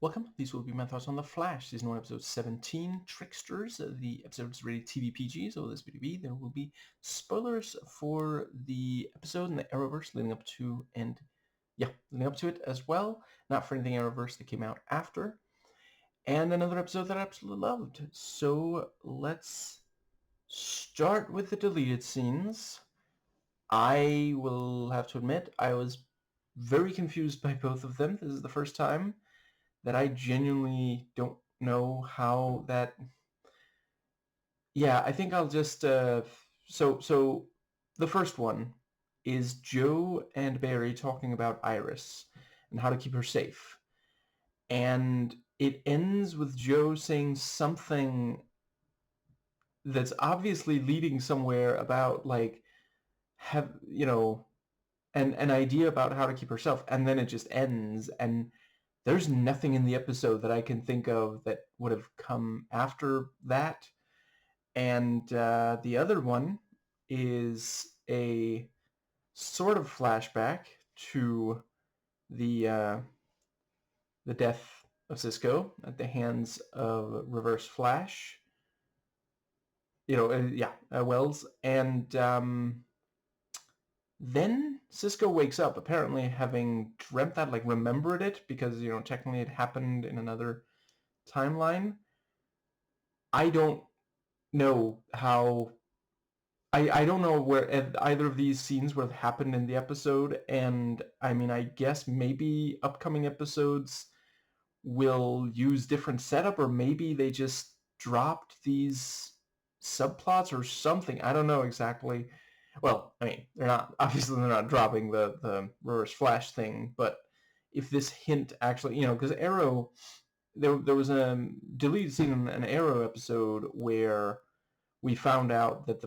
Welcome. These will be my thoughts on The Flash, Season 1, Episode 17, Tricksters. The episode is rated TV PG, so this video there will be spoilers for the episode and the Arrowverse leading up to it as well. Not for anything Arrowverse that came out after. And another episode that I absolutely loved. So let's start with the deleted scenes. I will have to admit, I was very confused by both of them. This is the first time that I genuinely don't know how that... Yeah, I think I'll just... So the first one is Joe and Barry talking about Iris and how to keep her safe. And it ends with Joe saying something that's obviously leading somewhere about, like, an idea about how to keep herself, and then it just ends, and there's nothing in the episode that I can think of that would have come after that. And the other one is a sort of flashback to the death of Cisco at the hands of Reverse Flash. Wells. And then Cisco wakes up, apparently having dreamt that, like, remembered it, because, technically it happened in another timeline. I don't know how... I don't know where either of these scenes would have happened in the episode, and, I mean, I guess maybe upcoming episodes will use different setup, or maybe they just dropped these subplots or something. I don't know exactly. Well, I mean, they're not dropping the Reverse Flash thing, but if this hint actually, because Arrow, there was a deleted scene in an Arrow episode where we found out that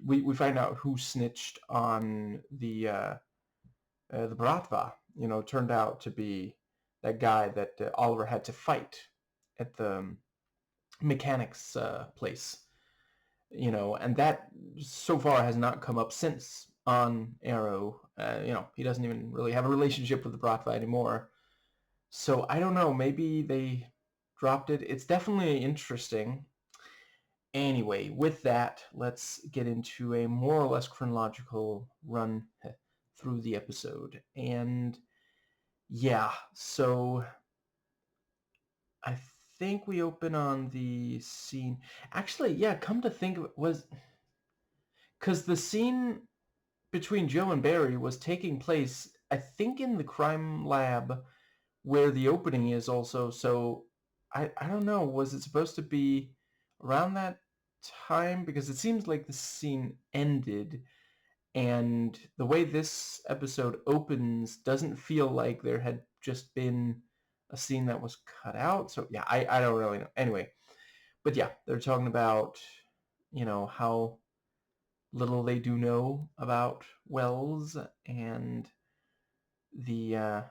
we find out who snitched on the Bratva, turned out to be that guy that Oliver had to fight at the mechanics place. And that so far has not come up since on Arrow. He doesn't even really have a relationship with the Bratva anymore. So I don't know, maybe they dropped it. It's definitely interesting. Anyway, with that, let's get into a more or less chronological run through the episode. And yeah, so I think we open on the scene. Actually, yeah, come to think of it, was... Because the scene between Joe and Barry was taking place, I think, in the crime lab where the opening is also. So I don't know, was it supposed to be around that time? Because it seems like the scene ended, and the way this episode opens doesn't feel like there had just been a scene that was cut out. So yeah, I don't really know. Anyway, but yeah, they're talking about, how little they do know about Wells, and the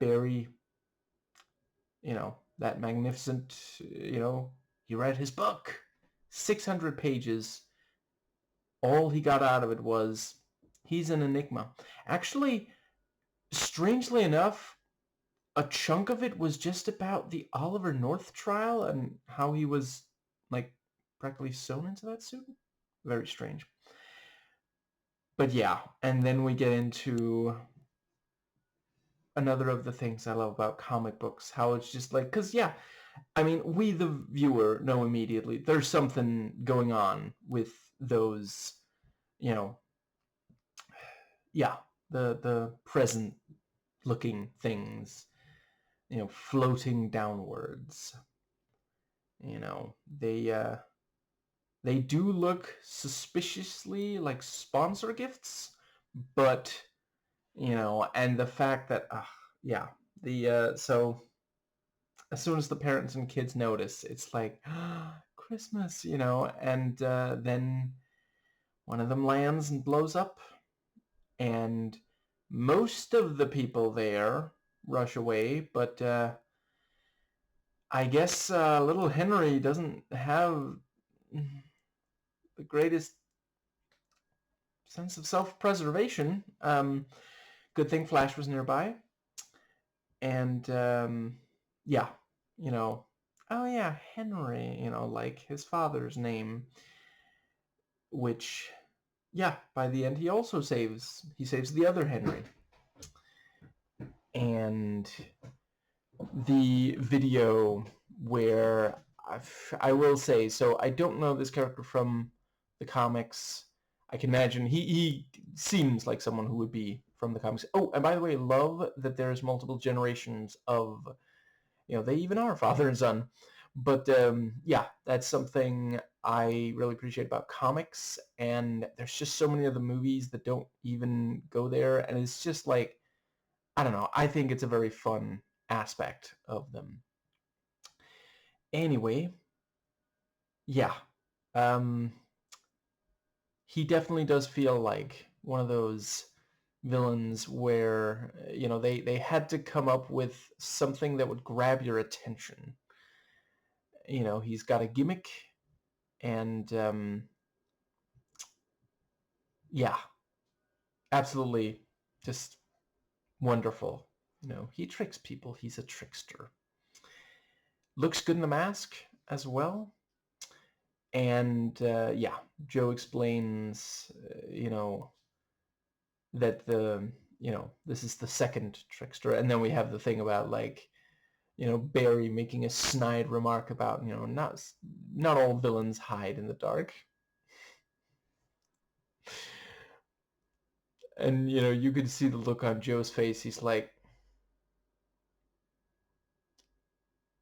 Barry, that magnificent, he read his book, 600 pages. All he got out of it was, he's an enigma. Actually, strangely enough, a chunk of it was just about the Oliver North trial and how he was, like, practically sewn into that suit. Very strange. But yeah, and then we get into another of the things I love about comic books, how it's just like, because yeah, I mean, we the viewer know immediately there's something going on with those, the present looking things, floating downwards. They do look suspiciously like sponsor gifts, but and the fact that so as soon as the parents and kids notice, it's like, Christmas, and then one of them lands and blows up, and most of the people there rush away, but I guess little Henry doesn't have the greatest sense of self-preservation, good thing Flash was nearby. And yeah, oh yeah, Henry, like his father's name, which, yeah, by the end he also saves the other Henry. And the video where I will say, so I don't know this character from the comics. I can imagine he seems like someone who would be from the comics. Oh, and by the way, love that there's multiple generations of, they even are father and son. But yeah, that's something I really appreciate about comics. And there's just so many of the movies that don't even go there. And it's just like, I don't know. I think it's a very fun aspect of them. Anyway, yeah. He definitely does feel like one of those villains where, they had to come up with something that would grab your attention. He's got a gimmick, and yeah, absolutely just wonderful. He tricks people. He's a trickster. Looks good in the mask as well. And yeah, Joe explains, that this is the second trickster. And then we have the thing about, like, Barry making a snide remark about, not all villains hide in the dark. And, you could see the look on Joe's face. He's like,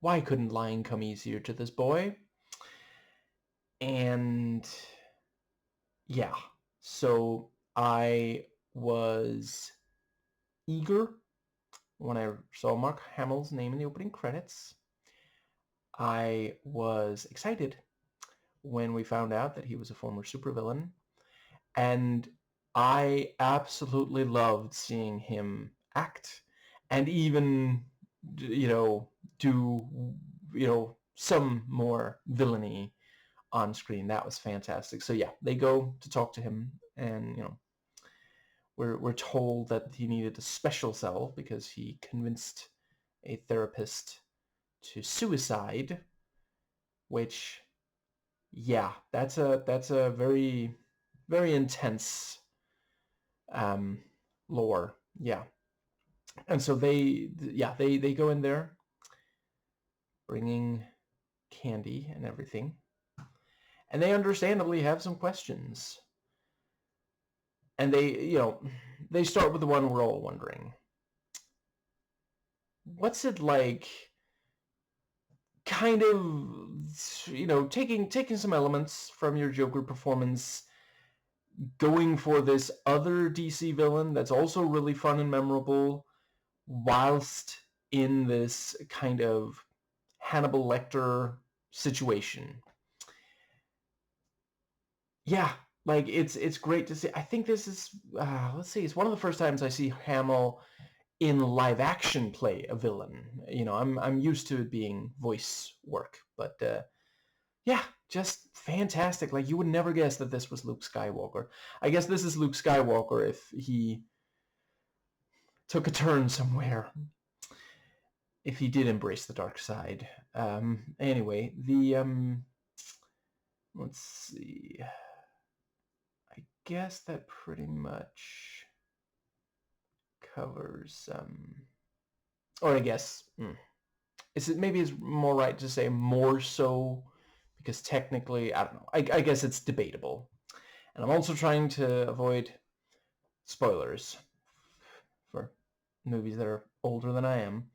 why couldn't lying come easier to this boy? And yeah, so I was eager when I saw Mark Hamill's name in the opening credits. I was excited when we found out that he was a former supervillain. And I absolutely loved seeing him act and even, do, some more villainy on screen. That was fantastic. So yeah, they go to talk to him, and, we're told that he needed a special cell because he convinced a therapist to suicide, which, yeah, that's a very, very intense lore. Yeah. And so they go in there bringing candy and everything, and they understandably have some questions. And they start with the one we're all wondering. What's it like, kind of, taking some elements from your Joker performance, going for this other DC villain that's also really fun and memorable, whilst in this kind of Hannibal Lecter situation? Yeah, like, it's great to see. I think this is, let's see, it's one of the first times I see Hamill in live action play a villain. I'm used to it being voice work, but yeah, just fantastic. Like, you would never guess that this was Luke Skywalker. I guess this is Luke Skywalker if he took a turn somewhere, if he did embrace the dark side. Anyway, let's see. I guess that pretty much covers, or I guess, maybe it's more right to say more so, because technically, I don't know. I guess it's debatable. And I'm also trying to avoid spoilers for movies that are older than I am.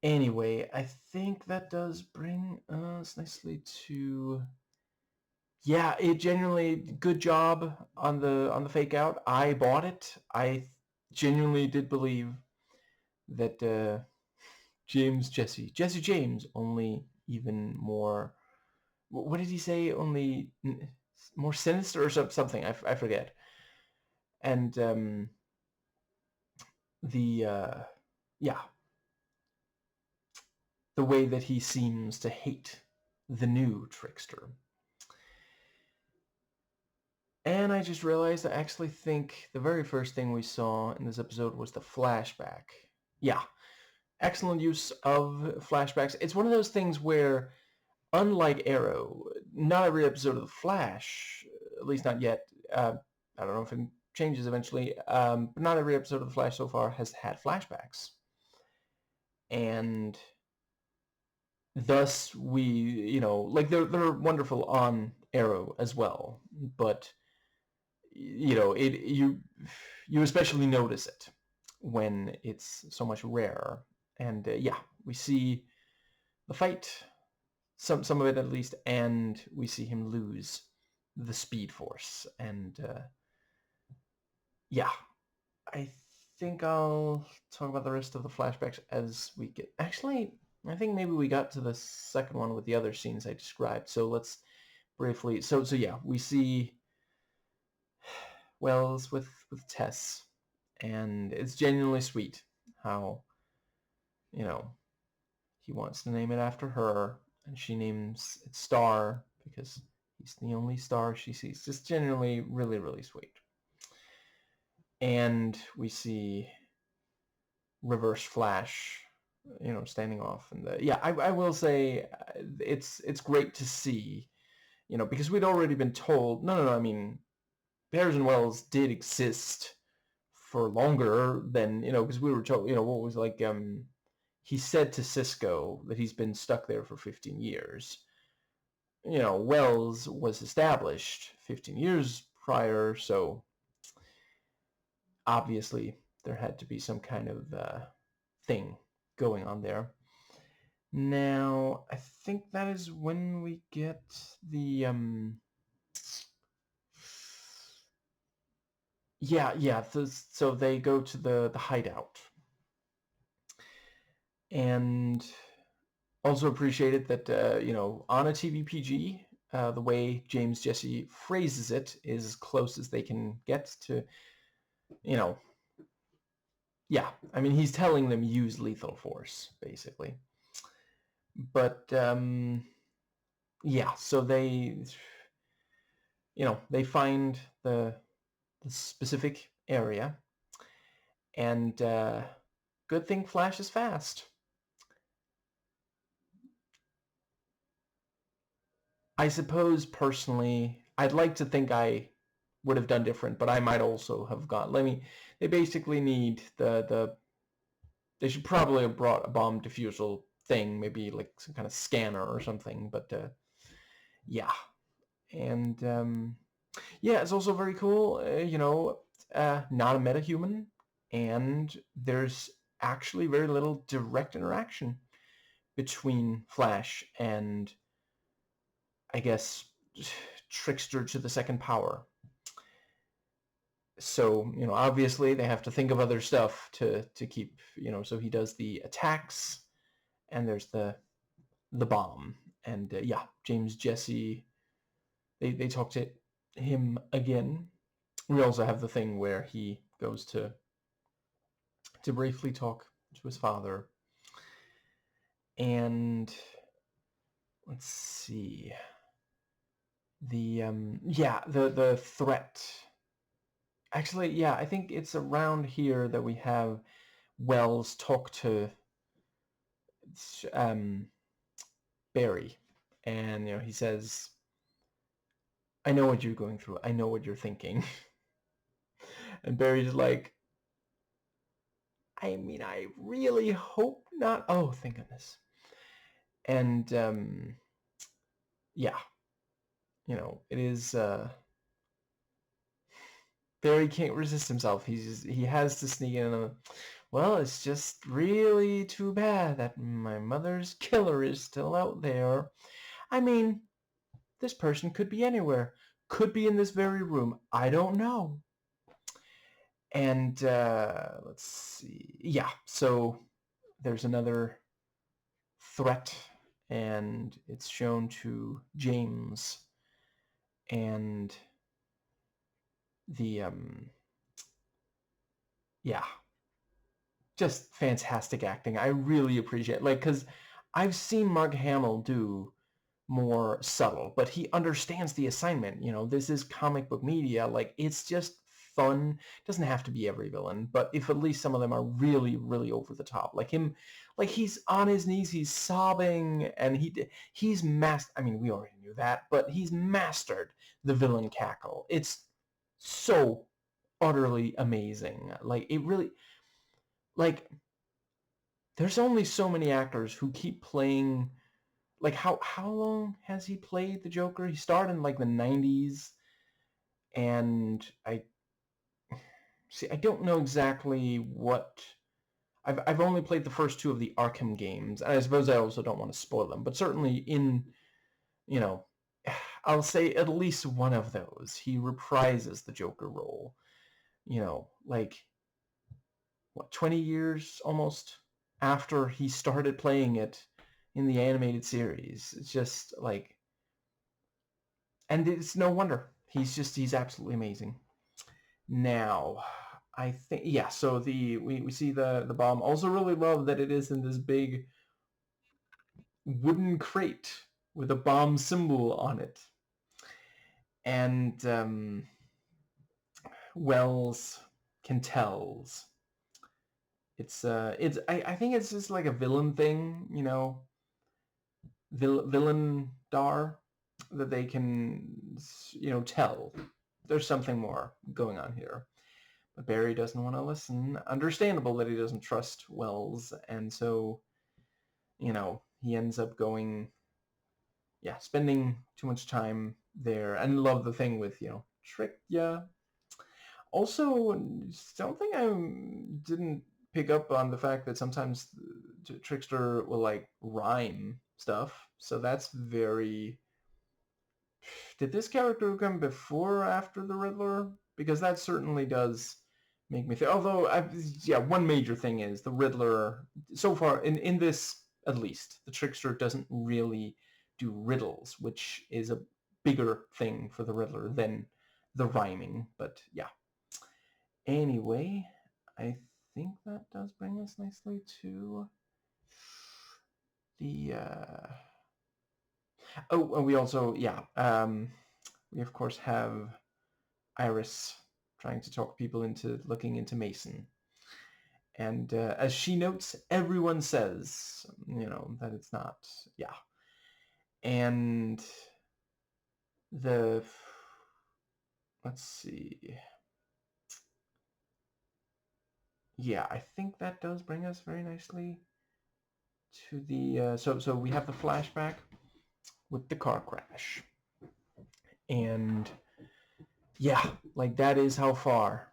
Anyway, I think that does bring us nicely to, yeah, it genuinely, good job on the fake out. I bought it. I genuinely did believe that Jesse James, only even more, what did he say? Only more sinister or something. I forget. And yeah, the way that he seems to hate the new Trickster. And I just realized I actually think the very first thing we saw in this episode was the flashback. Yeah, excellent use of flashbacks. It's one of those things where, unlike Arrow, not every episode of The Flash, at least not yet, I don't know if it changes eventually, but not every episode of The Flash so far has had flashbacks. And thus we, like they're wonderful on Arrow as well, but you especially notice it when it's so much rarer. And yeah, we see the fight, some of it at least, and we see him lose the Speed Force. And yeah, I think I'll talk about the rest of the flashbacks as we get... Actually, I think maybe we got to the second one with the other scenes I described. So let's briefly... So yeah, we see Wells with Tess, and it's genuinely sweet how, he wants to name it after her, and she names it Star because he's the only star she sees. Just genuinely really, really sweet. And we see Reverse Flash, standing off. And yeah, I will say it's great to see, because we'd already been told, no, I mean, Harrison Wells did exist for longer than, because we were told, what was like, he said to Cisco that he's been stuck there for 15 years. Wells was established 15 years prior, so obviously there had to be some kind of thing going on there. Now, I think that is when we get the yeah. So they go to the hideout, and also appreciated that on a TV PG, the way James Jesse phrases it is as close as they can get to, yeah. I mean, he's telling them use lethal force, basically. But yeah, so they find the specific area, and good thing Flash is fast. I suppose personally, I'd like to think I would have done different, but I might also have gone. They basically need they should probably have brought a bomb defusal thing, maybe like some kind of scanner or something. But yeah, and yeah, it's also very cool. Not a metahuman, and there's actually very little direct interaction between Flash and, I guess, Trickster to the second power. So, obviously they have to think of other stuff to keep, so he does the attacks, and there's the bomb. And yeah, James Jesse, they talk to him again. We also have the thing where he goes to briefly talk to his father. And let's see. The threat. Actually, yeah, I think it's around here that we have Wells talk to Barry, and he says, "I know what you're going through. I know what you're thinking." And Barry's like, "I mean, I really hope not." Oh, thank goodness. And yeah, it is. Barry can't resist himself. He has to sneak in. Well, it's just really too bad that my mother's killer is still out there. I mean, this person could be anywhere. Could be in this very room. I don't know. And let's see. Yeah, so there's another threat, and it's shown to James, and the yeah, just fantastic acting. I really appreciate it. Because I've seen Mark Hamill do more subtle, but he understands the assignment. You know, this is comic book media. Like, it's just fun. It doesn't have to be every villain, but if at least some of them are really, really over the top, like him, like he's on his knees, he's sobbing, and he's I mean, we already knew that, but he's mastered the villain cackle. It's so utterly amazing. Like, it really, like, there's only so many actors who keep playing. Like, how long has he played the Joker? He started in like the 90s, and I don't know exactly what. I've only played the first two of the Arkham games, and I suppose I also don't want to spoil them, but certainly in, you know, I'll say at least one of those, he reprises the Joker role. You know, like, what, 20 years almost after he started playing it in the animated series. It's just like, and it's no wonder. He's absolutely amazing. Now, I think, yeah, so we see the bomb. Also really love that it is in this big wooden crate with a bomb symbol on it. And Wells can tells. I think it's just like a villain thing, you know, villain dar, that they can, you know, tell there's something more going on here. But Barry doesn't want to listen. Understandable that he doesn't trust Wells, and so, you know, he ends up going, yeah, spending too much time there. And love the thing with, you know, trick ya. Also, something I didn't pick up on the fact that sometimes Trickster will, like, rhyme stuff. So that's very... Did this character come before or after the Riddler? Because that certainly does make me think. Although, yeah, one major thing is the Riddler, so far, in this at least, the Trickster doesn't really do riddles, which is a bigger thing for the Riddler than the rhyming. But yeah. Anyway, I think that does bring us nicely to the... Oh, we also, yeah, we of course have Iris trying to talk people into looking into Mason. And as she notes, everyone says, you know, that it's not, yeah. And let's see. Yeah, I think that does bring us very nicely to the, so we have the flashback with the car crash. And yeah, like, that is how far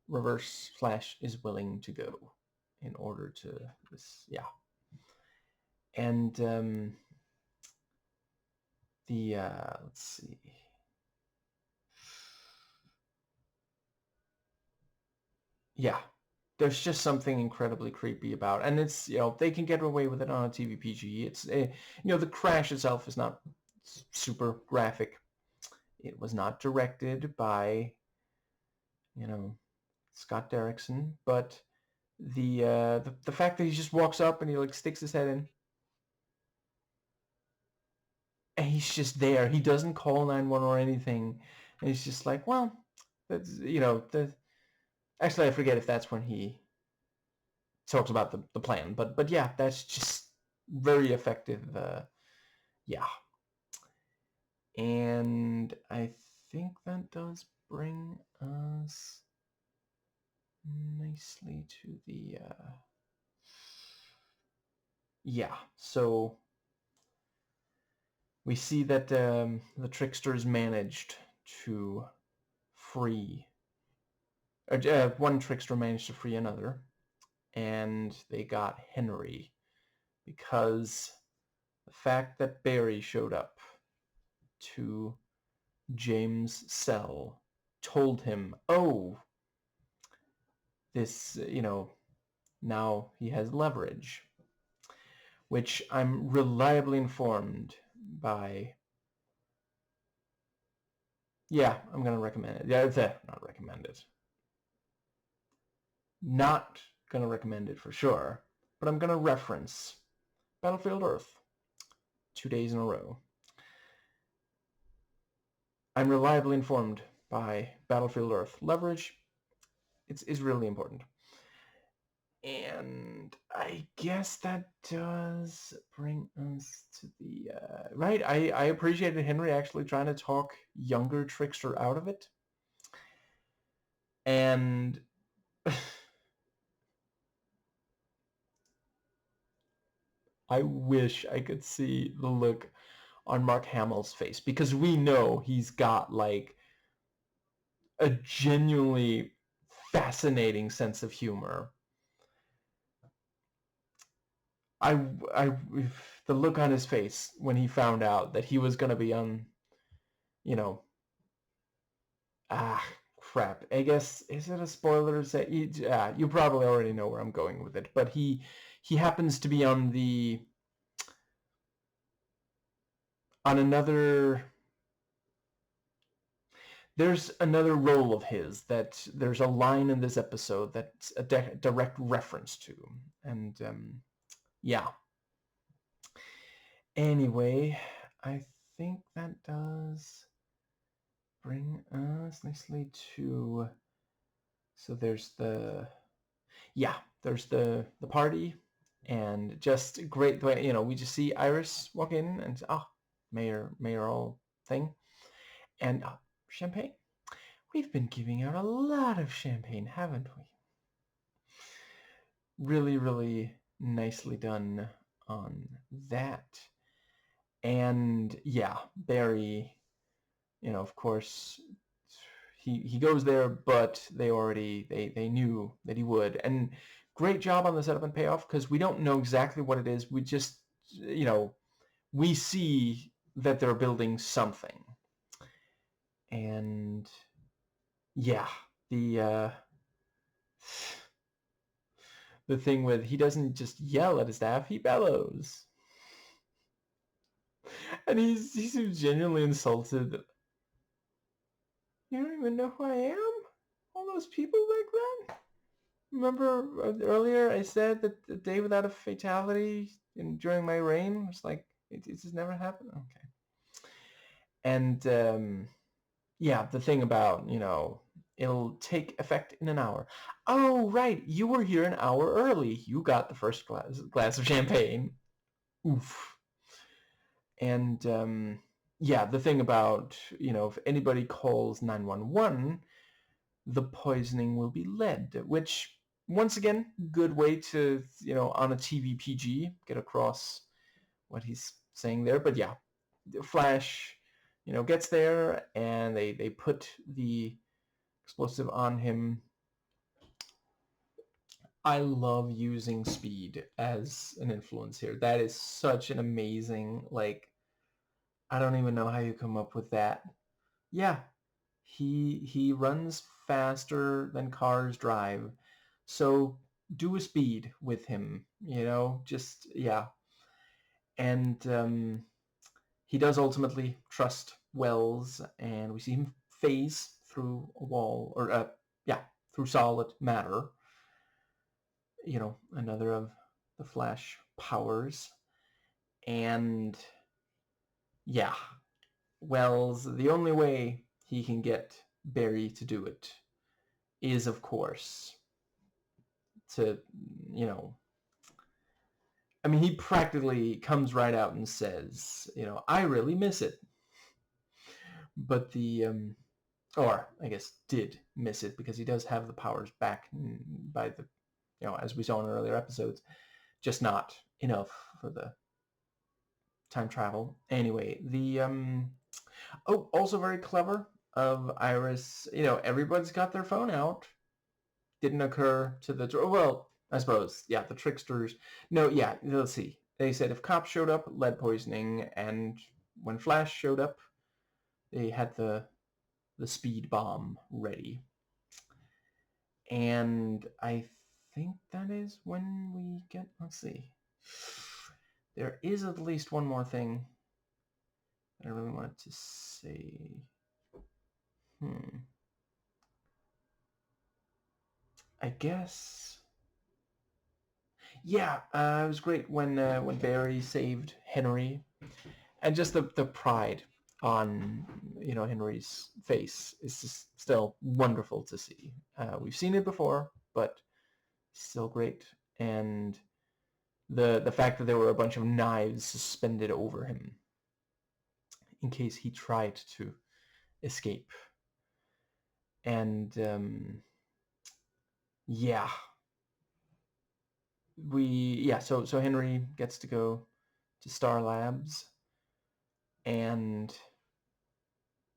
Reverse Flash is willing to go in order to this, yeah. And let's see. Yeah, there's just something incredibly creepy about, and it's, you know, they can get away with it on a TV PG. It's, you know, the crash itself is not super graphic. It was not directed by, you know, Scott Derrickson, but the fact that he just walks up and he, like, sticks his head in, and he's just there. He doesn't call 911 or anything. And he's just like, well, that's, you know, actually, I forget if that's when he talks about the plan, but yeah, that's just very effective. Yeah. And I think that does bring us nicely to the, yeah, so we see that the Tricksters managed to free, one Trickster managed to free another, and they got Henry, because the fact that Barry showed up to James' cell told him, oh, this, you know, now he has leverage, which I'm reliably informed by... Yeah, I'm going to recommend it. Yeah, not recommend it. Not going to recommend it for sure, but I'm going to reference Battlefield Earth 2 days in a row. I'm reliably informed by Battlefield Earth. Leverage is really important. And I guess that does bring us to the... right, I appreciated Henry actually trying to talk younger Trickster out of it. And... I wish I could see the look on Mark Hamill's face, because we know he's got like a genuinely fascinating sense of humor. I, I, the look on his face when he found out that he was going to be on, you know, crap. I guess, is it a spoiler to say? You probably already know where I'm going with it, but he happens to be on another... There's another role of his that there's a line in this episode that's a direct reference to. And yeah. Anyway, I think that does bring us nicely to... So there's there's the party, and just great way, we just see Iris walk in and mayoral thing, and champagne. We've been giving out a lot of champagne, haven't we? Really, really nicely done on that. And yeah, Barry, of course, he goes there, but they knew that he would. And great job on the setup and payoff, because we don't know exactly what it is. We just, we see that they're building something. And yeah, the thing with, he doesn't just yell at his staff, he bellows. And he seems genuinely insulted. You don't even know who I am? All those people back then? Remember earlier I said that the day without a fatality during my reign was like, it just never happened? Okay. And yeah, the thing about, it'll take effect in an hour. Oh, right, you were here an hour early. You got the first glass of champagne. Oof. And yeah, the thing about, if anybody calls 911, the poisoning will be lead, which, once again, good way to, on a TV PG, get across what he's saying there. But yeah, Flash, gets there, and they put the explosive on him. I love using speed as an influence here. That is such an amazing, I don't even know how you come up with that. Yeah, he runs faster than cars drive. So do a speed with him, just, yeah. And he does ultimately trust Wells, and we see him phase through a wall, or through solid matter. Another of the Flash powers. And yeah, Wells, the only way he can get Barry to do it is, of course, to, he practically comes right out and says, I really miss it. But or I guess did miss it, because he does have the powers back by the, as we saw in earlier episodes, just not enough for the time travel. Anyway, also very clever of Iris, everybody's got their phone out. Didn't occur to well, I suppose, yeah, the Tricksters. No, yeah, let's see. They said if cops showed up, lead poisoning, and when Flash showed up, they had the speed bomb ready. And I think that is when we get, let's see. There is at least one more thing that I really wanted to say. I guess. Yeah, it was great when Barry saved Henry, and just the pride on Henry's face is just still wonderful to see. We've seen it before, but still great. And the fact that there were a bunch of knives suspended over him in case he tried to escape. And yeah, so Henry gets to go to Star Labs, and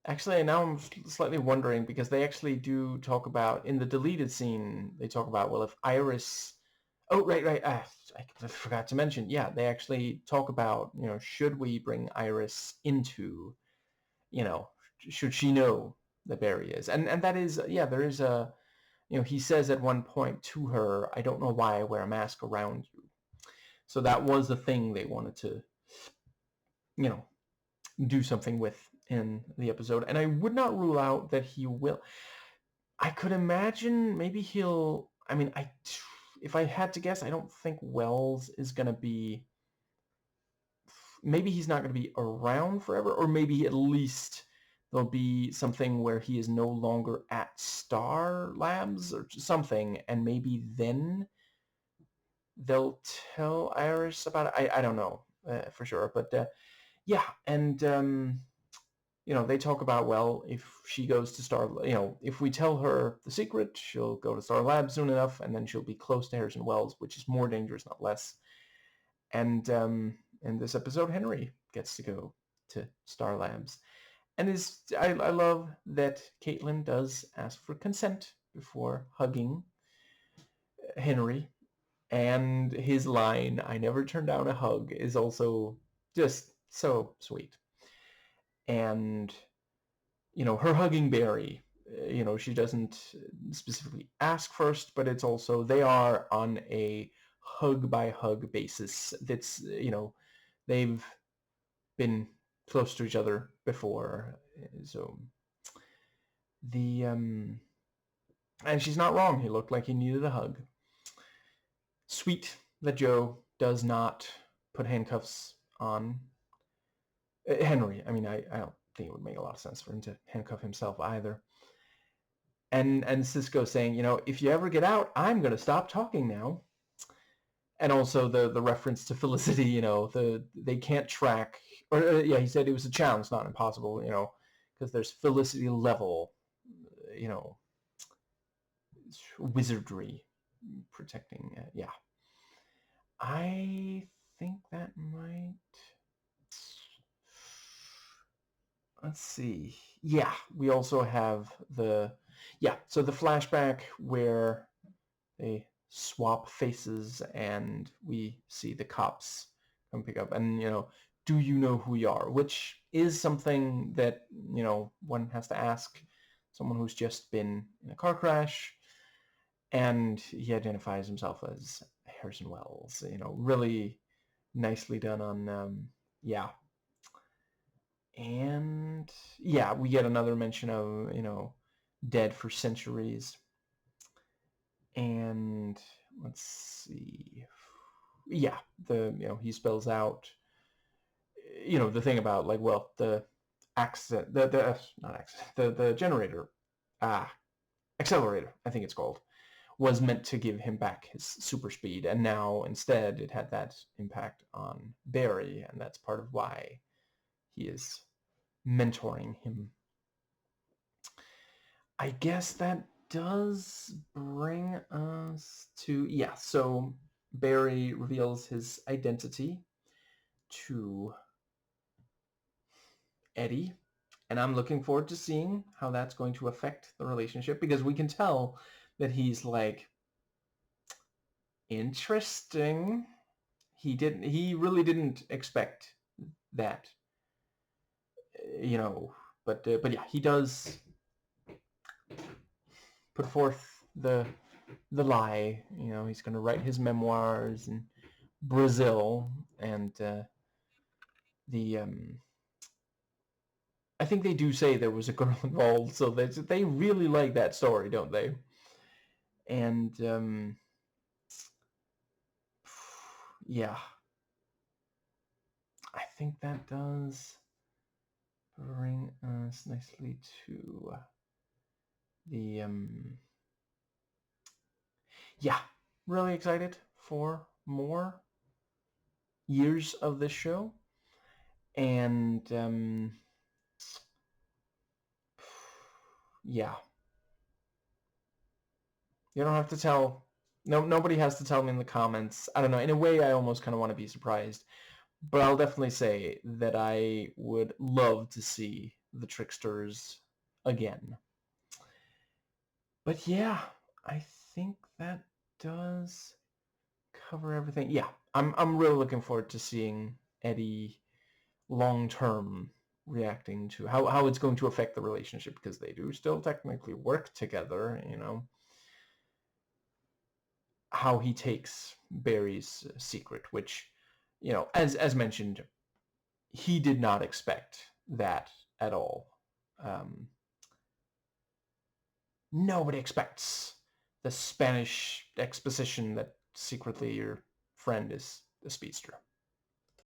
actually now I'm slightly wondering, because they actually do talk about, in the deleted scene, they talk about, well, if Iris, right, I forgot to mention, yeah, they actually talk about, should we bring Iris into, should she know that Barry is, and that is, yeah, there is a, he says at one point to her, I don't know why I wear a mask around you. So that was the thing they wanted to, do something with in the episode. And I would not rule out that he will. I could imagine maybe he'll, if I had to guess, I don't think Wells is going to be, maybe he's not going to be around forever, or maybe at least there'll be something where he is no longer at Star Labs or something, and maybe then they'll tell Iris about it. I don't know for sure, but yeah, and they talk about, well, if she goes to Star, if we tell her the secret, she'll go to Star Labs soon enough, and then she'll be close to Harrison Wells, which is more dangerous, not less. And in this episode, Henry gets to go to Star Labs. And I love that Caitlin does ask for consent before hugging Henry. And his line, I never turn down a hug, is also just so sweet. And, her hugging Barry, she doesn't specifically ask first, but it's also, they are on a hug by hug basis. That's, they've been close to each other before. So and she's not wrong. He looked like he needed a hug. Sweet that Joe does not put handcuffs on Henry. I don't think it would make a lot of sense for him to handcuff himself either. And Cisco saying, if you ever get out, I'm going to stop talking now. And also the reference to Felicity, they can't track, or he said it was a challenge, not impossible, because there's Felicity level, wizardry protecting. I think that might. Let's see. Yeah, we also have so the flashback where they swap faces and we see the cops come pick up, and do you know who you are, which is something that one has to ask someone who's just been in a car crash. And he identifies himself as Harrison Wells. Really nicely done on and we get another mention of dead for centuries. And let's see, he spells out the thing about, like, well, the accident, the not accident, the generator, accelerator, I think it's called, was meant to give him back his super speed, and now instead it had that impact on Barry, and that's part of why he is mentoring him. I guess that does bring us to, so Barry reveals his identity to Eddie, and I'm looking forward to seeing how that's going to affect the relationship, because we can tell that he's like, interesting. He really didn't expect that, but yeah, he does put forth the lie. He's going to write his memoirs in Brazil, and I think they do say there was a girl involved, so they really like that story, don't they? And I think that does bring us nicely to the yeah, really excited for more years of this show. And yeah, you don't have to tell. No, nobody has to tell me in the comments. I don't know. In a way, I almost kind of want to be surprised, but I'll definitely say that I would love to see the Tricksters again. But yeah, I think that does cover everything. Yeah, I'm really looking forward to seeing Eddie long term, reacting to how it's going to affect the relationship, because they do still technically work together, you know. How he takes Barry's secret, which, you know, as mentioned, he did not expect that at all. Nobody expects the Spanish exposition that secretly your friend is a speedster.